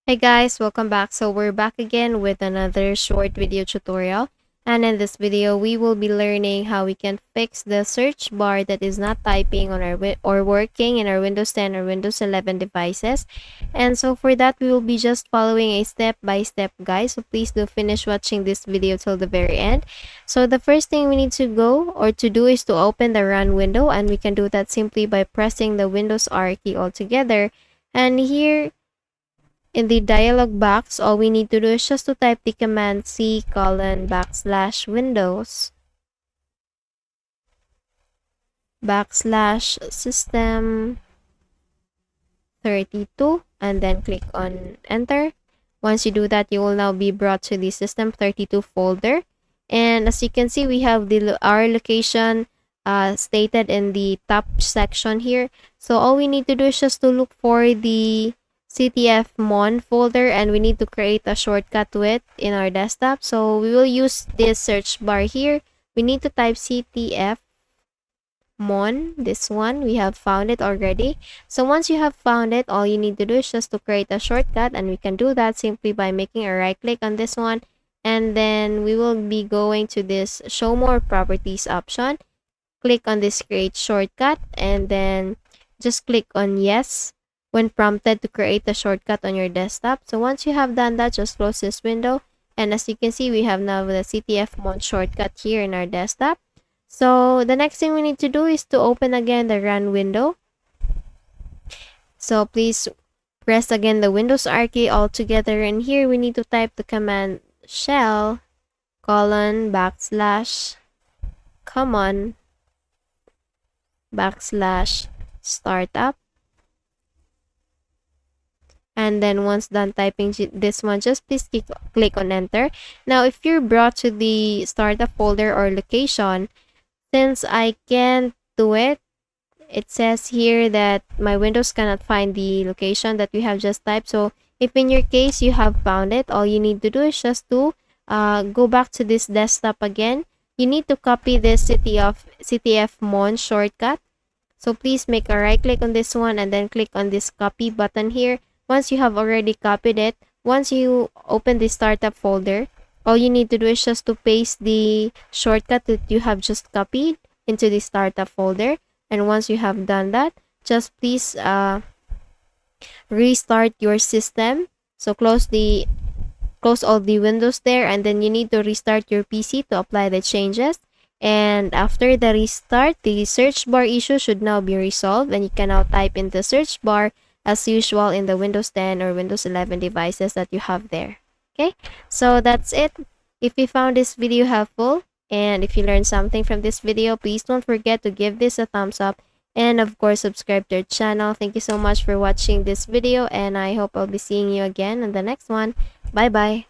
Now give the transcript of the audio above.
Hey guys, welcome back. So we're back again with another short video tutorial. And in this video, we will be learning how we can fix the search bar that is not typing on our or working in our Windows 10 or Windows 11 devices. And so for that, we will be just following a step-by-step guide. So please do finish watching this video till the very end. So the first thing we need to go or to do is to open the run window, and we can do that simply by pressing the Windows R key altogether. And here in the dialog box, all we need to do is just to type the command C:\Windows /system 32 and then click on enter. Once you do that, you will now be brought to the system 32 folder. And as you can see, we have our location stated in the top section here. So all we need to do is just to look for the CTFmon folder, and we need to create a shortcut to it in our desktop. So we will use this search bar here. We need to type CTFmon, this one. We have found it already. So once you have found it, all you need to do is just to create a shortcut, and we can do that simply by making a right click on this one. And then we will be going to this show more properties option. Click on this create shortcut, and then just click on yes when prompted to create a shortcut on your desktop. So once you have done that, just close this window. And as you can see, we have now the CTFmon shortcut here in our desktop. So the next thing we need to do is to open again the run window. So please press again the Windows R key all together. And here we need to type the command shell : /common /startup. And then once done typing this one, just please click on enter. Now, if you're brought to the startup folder or location, since I can't do it, it says here that my Windows cannot find the location that we have just typed. So if in your case you have found it, all you need to do is just to go back to this desktop again. You need to copy this CTFmon shortcut. So please make a right click on this one and then click on this copy button here. Once you have already copied it, once you open the startup folder, all you need to do is just to paste the shortcut that you have just copied into the startup folder. And once you have done that, just please restart your system. So close all the windows there, and then you need to restart your PC to apply the changes. And after the restart, the search bar issue should now be resolved, and you can now type in the search bar as usual in the Windows 10 or Windows 11 devices that you have there. Okay, so that's it. If you found this video helpful and if you learned something from this video, please don't forget to give this a thumbs up and of course subscribe to our channel. Thank you so much for watching this video, and I hope I'll be seeing you again in the next one. Bye bye.